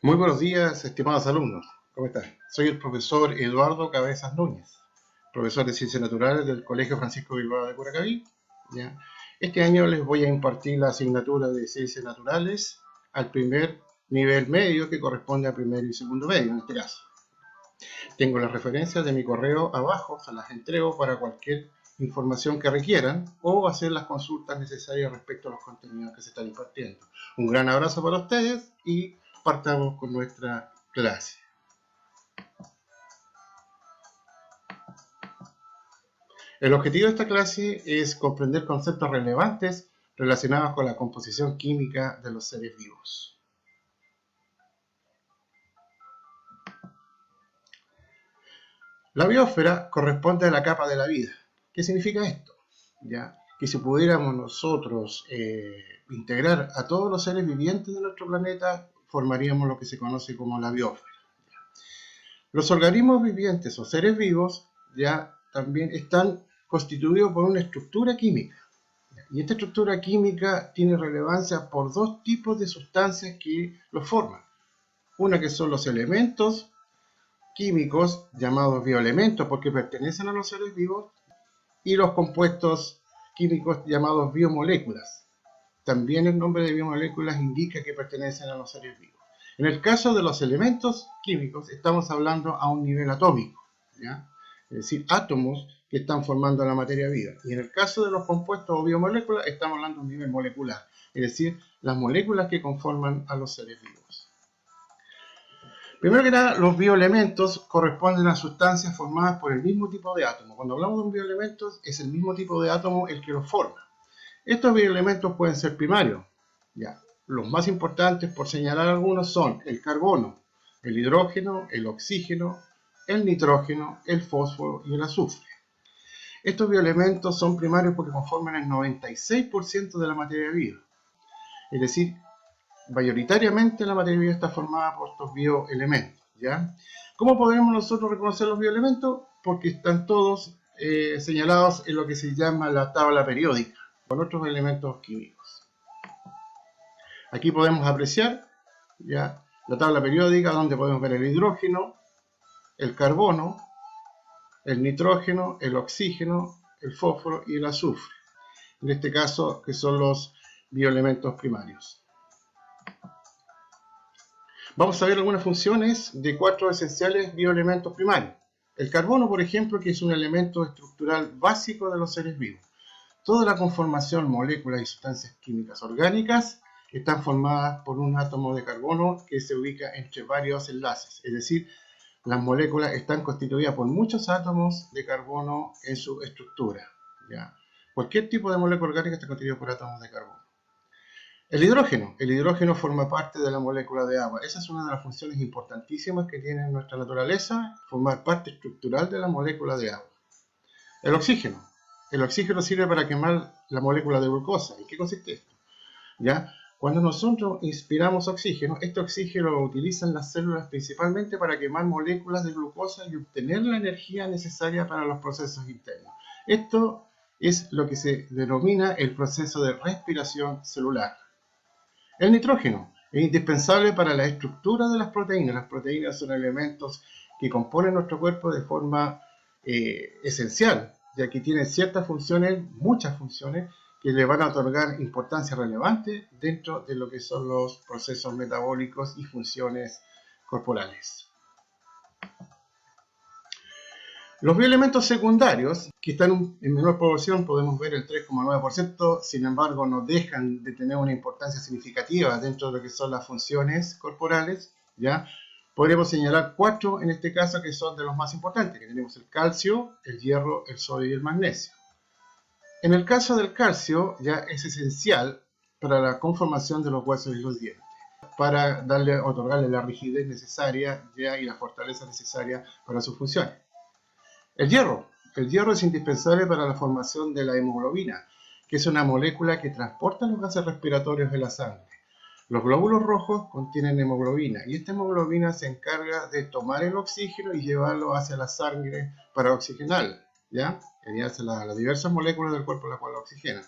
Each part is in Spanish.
Muy buenos días, estimados alumnos. ¿Cómo están? Soy el profesor Eduardo Cabezas Núñez, profesor de Ciencias Naturales del Colegio Francisco Bilbao de Curacaví. ¿Ya? Este año les voy a impartir la asignatura de Ciencias Naturales al primer nivel medio, que corresponde a primero y segundo medio en este caso. Tengo las referencias de mi correo abajo, se las entrego para cualquier información que requieran o hacer las consultas necesarias respecto a los contenidos que se están impartiendo. Un gran abrazo para ustedes y partamos con nuestra clase. El objetivo de esta clase es comprender conceptos relevantes relacionados con la composición química de los seres vivos. La biosfera corresponde a la capa de la vida. ¿Qué significa esto? ¿Ya? Que si pudiéramos nosotros integrar a todos los seres vivientes de nuestro planeta, formaríamos lo que se conoce como la biosfera. Los organismos vivientes o seres vivos ya también están constituidos por una estructura química. Y esta estructura química tiene relevancia por dos tipos de sustancias que los forman. Una que son los elementos químicos llamados bioelementos porque pertenecen a los seres vivos, y los compuestos químicos llamados biomoléculas. También el nombre de biomoléculas indica que pertenecen a los seres vivos. En el caso de los elementos químicos estamos hablando a un nivel atómico, ¿ya? Es decir, átomos que están formando la materia viva. Y en el caso de los compuestos o biomoléculas estamos hablando de un nivel molecular, es decir, las moléculas que conforman a los seres vivos. Primero que nada, los bioelementos corresponden a sustancias formadas por el mismo tipo de átomo. Cuando hablamos de un bioelemento, es el mismo tipo de átomo el que los forma. Estos bioelementos pueden ser primarios. ¿Ya? Los más importantes, por señalar algunos, son el carbono, el hidrógeno, el oxígeno, el nitrógeno, el fósforo y el azufre. Estos bioelementos son primarios porque conforman el 96% de la materia viva. Es decir, mayoritariamente la materia viva está formada por estos bioelementos, ¿ya? ¿Cómo podemos nosotros reconocer los bioelementos? Porque están todos señalados en lo que se llama la tabla periódica, con otros elementos químicos. Aquí podemos apreciar ya la tabla periódica donde podemos ver el hidrógeno, el carbono, el nitrógeno, el oxígeno, el fósforo y el azufre. En este caso, que son los bioelementos primarios. Vamos a ver algunas funciones de 4 esenciales bioelementos primarios. El carbono, por ejemplo, que es un elemento estructural básico de los seres vivos. Toda la conformación, moléculas y sustancias químicas orgánicas están formadas por un átomo de carbono que se ubica entre varios enlaces. Es decir, las moléculas están constituidas por muchos átomos de carbono en su estructura, ¿ya? Cualquier tipo de molécula orgánica está constituida por átomos de carbono. El hidrógeno forma parte de la molécula de agua. Esa es una de las funciones importantísimas que tiene nuestra naturaleza, formar parte estructural de la molécula de agua. El oxígeno sirve para quemar la molécula de glucosa. ¿En qué consiste esto? ¿Ya? Cuando nosotros inspiramos oxígeno, este oxígeno lo utilizan las células principalmente para quemar moléculas de glucosa y obtener la energía necesaria para los procesos internos. Esto es lo que se denomina el proceso de respiración celular. El nitrógeno es indispensable para la estructura de las proteínas. Las proteínas son elementos que componen nuestro cuerpo de forma esencial, ya que tienen ciertas funciones, muchas funciones, que le van a otorgar importancia relevante dentro de lo que son los procesos metabólicos y funciones corporales. Los bioelementos secundarios, que están en menor proporción, podemos ver el 3,9%, sin embargo no dejan de tener una importancia significativa dentro de lo que son las funciones corporales, ¿ya? Podríamos señalar 4 en este caso que son de los más importantes, que tenemos el calcio, el hierro, el sodio y el magnesio. En el caso del calcio, ya es esencial para la conformación de los huesos y los dientes, para otorgarle la rigidez necesaria ya, y la fortaleza necesaria para sus funciones. El hierro es indispensable para la formación de la hemoglobina, que es una molécula que transporta los gases respiratorios de la sangre. Los glóbulos rojos contienen hemoglobina y esta hemoglobina se encarga de tomar el oxígeno y llevarlo hacia la sangre para oxigenarla, ¿ya? Hacia las diversas moléculas del cuerpo las cuales la oxigenan.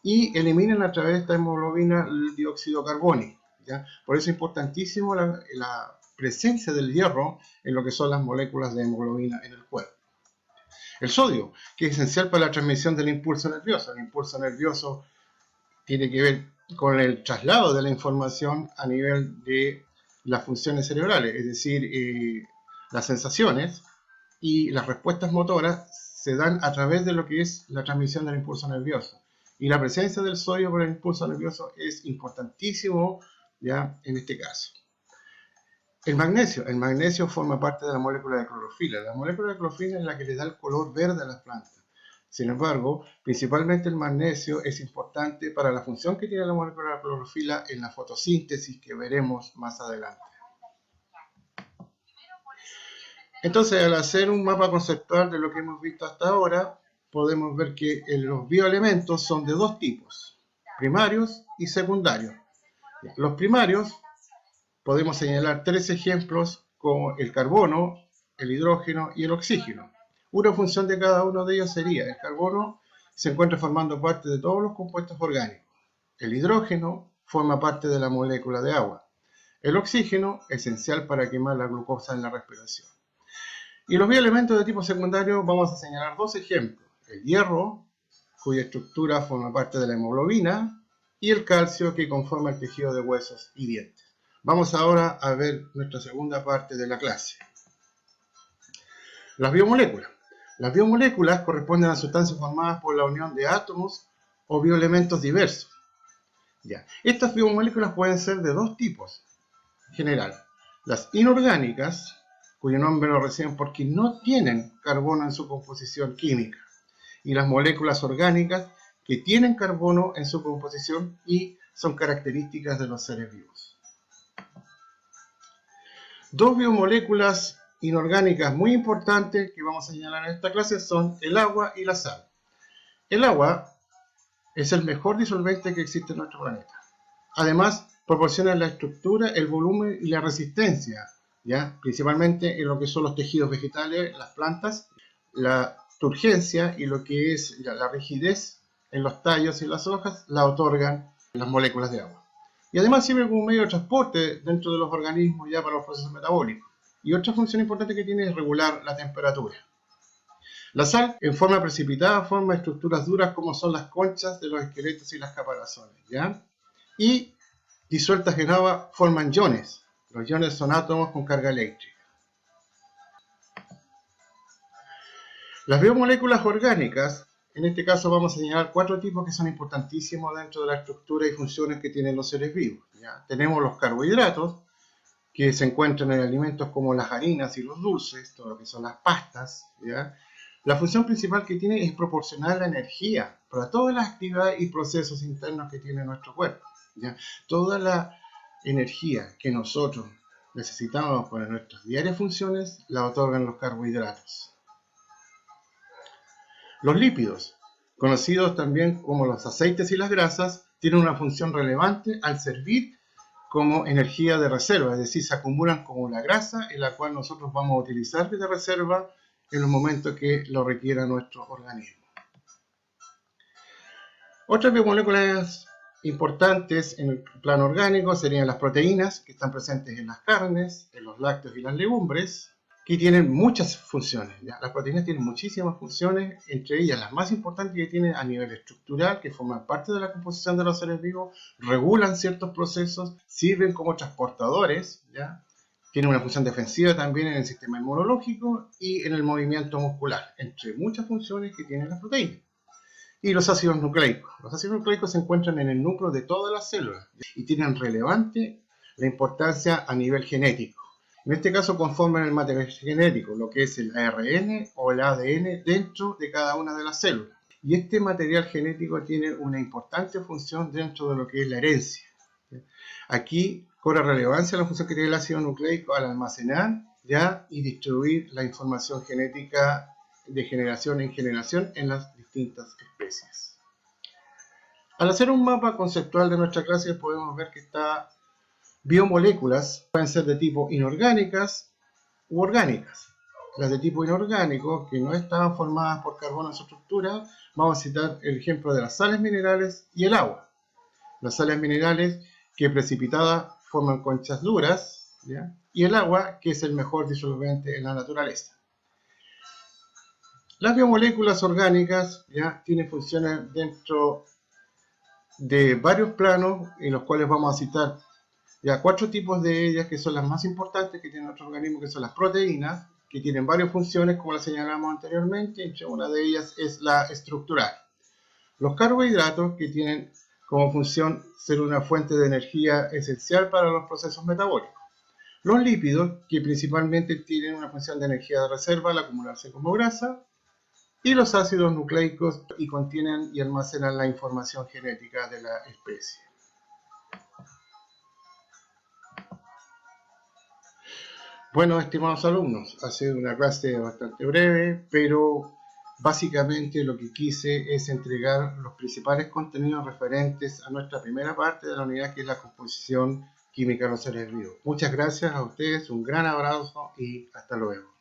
Y eliminan a través de esta hemoglobina el dióxido carbónico, ¿ya? Por eso es importantísimo la presencia del hierro en lo que son las moléculas de hemoglobina en el cuerpo. El sodio, que es esencial para la transmisión del impulso nervioso. El impulso nervioso tiene que ver con el traslado de la información a nivel de las funciones cerebrales, es decir, las sensaciones y las respuestas motoras se dan a través de lo que es la transmisión del impulso nervioso. Y la presencia del sodio por el impulso nervioso es importantísimo, ¿ya? En este caso. El magnesio forma parte de la molécula de clorofila. La molécula de clorofila es la que le da el color verde a las plantas. Sin embargo, principalmente el magnesio es importante para la función que tiene la molécula de clorofila en la fotosíntesis que veremos más adelante. Entonces, al hacer un mapa conceptual de lo que hemos visto hasta ahora, podemos ver que los bioelementos son de dos tipos, primarios y secundarios. Los primarios podemos señalar tres ejemplos como el carbono, el hidrógeno y el oxígeno. Una función de cada uno de ellos sería: el carbono se encuentra formando parte de todos los compuestos orgánicos. El hidrógeno forma parte de la molécula de agua. El oxígeno, esencial para quemar la glucosa en la respiración. Y los bioelementos de tipo secundario vamos a señalar dos ejemplos: el hierro, cuya estructura forma parte de la hemoglobina, y el calcio, que conforma el tejido de huesos y dientes. Vamos ahora a ver nuestra segunda parte de la clase. Las biomoléculas. Las biomoléculas corresponden a sustancias formadas por la unión de átomos o bioelementos diversos. Ya. Estas biomoléculas pueden ser de dos tipos en general: las inorgánicas, cuyo nombre lo reciben porque no tienen carbono en su composición química, y las moléculas orgánicas, que tienen carbono en su composición y son características de los seres vivos. Dos biomoléculas inorgánicas muy importantes que vamos a señalar en esta clase son el agua y la sal. El agua es el mejor disolvente que existe en nuestro planeta. Además, proporciona la estructura, el volumen y la resistencia, ¿ya? Principalmente en lo que son los tejidos vegetales, las plantas, la turgencia y lo que es la rigidez en los tallos y las hojas la otorgan las moléculas de agua. Y además sirve como medio de transporte dentro de los organismos ya para los procesos metabólicos. Y otra función importante que tiene es regular la temperatura. La sal, en forma precipitada, forma estructuras duras como son las conchas de los esqueletos y las caparazones, ¿ya? Y disueltas en agua forman iones. Los iones son átomos con carga eléctrica. Las biomoléculas orgánicas, en este caso vamos a señalar cuatro tipos que son importantísimos dentro de la estructura y funciones que tienen los seres vivos, ¿ya? Tenemos los carbohidratos, que se encuentran en alimentos como las harinas y los dulces, todo lo que son las pastas, ¿ya? La función principal que tiene es proporcionar la energía para todas las actividades y procesos internos que tiene nuestro cuerpo, ¿ya? Toda la energía que nosotros necesitamos para nuestras diarias funciones la otorgan los carbohidratos. Los lípidos, conocidos también como los aceites y las grasas, tienen una función relevante al servir como energía de reserva, es decir, se acumulan como la grasa en la cual nosotros vamos a utilizar de reserva en los momentos que lo requiera nuestro organismo. Otras biomoléculas importantes en el plano orgánico serían las proteínas, que están presentes en las carnes, en los lácteos y las legumbres, que tienen muchas funciones, ¿ya? Las proteínas tienen muchísimas funciones, entre ellas las más importantes que tienen a nivel estructural, que forman parte de la composición de los seres vivos, regulan ciertos procesos, sirven como transportadores, ¿ya? Tienen una función defensiva también en el sistema inmunológico y en el movimiento muscular, entre muchas funciones que tienen las proteínas. Y los ácidos nucleicos. Los ácidos nucleicos se encuentran en el núcleo de todas las células y tienen relevante la importancia a nivel genético. En este caso conforman el material genético, lo que es el ARN o el ADN dentro de cada una de las células. Y este material genético tiene una importante función dentro de lo que es la herencia. Aquí cobra relevancia la función que tiene el ácido nucleico al almacenar, ¿ya? Y distribuir la información genética de generación en generación en las distintas especies. Al hacer un mapa conceptual de nuestra clase podemos ver que estas biomoléculas pueden ser de tipo inorgánicas u orgánicas. Las de tipo inorgánico, que no estaban formadas por carbono en su estructura, vamos a citar el ejemplo de las sales minerales y el agua. Las sales minerales que precipitadas forman conchas duras, ¿ya? Y el agua, que es el mejor disolvente en la naturaleza. Las biomoléculas orgánicas, ¿ya?, tienen funciones dentro de varios planos, en los cuales vamos a citar ya 4 tipos de ellas, que son las más importantes que tiene nuestro organismo, que son las proteínas, que tienen varias funciones, como las señalamos anteriormente. Entre una de ellas es la estructural. Los carbohidratos, que tienen como función ser una fuente de energía esencial para los procesos metabólicos. Los lípidos, que principalmente tienen una función de energía de reserva al acumularse como grasa. Y los ácidos nucleicos, y contienen y almacenan la información genética de la especie. Bueno, estimados alumnos, ha sido una clase bastante breve, pero básicamente lo que quise es entregar los principales contenidos referentes a nuestra primera parte de la unidad, que es la composición química de los seres vivos. Muchas gracias a ustedes, un gran abrazo y hasta luego.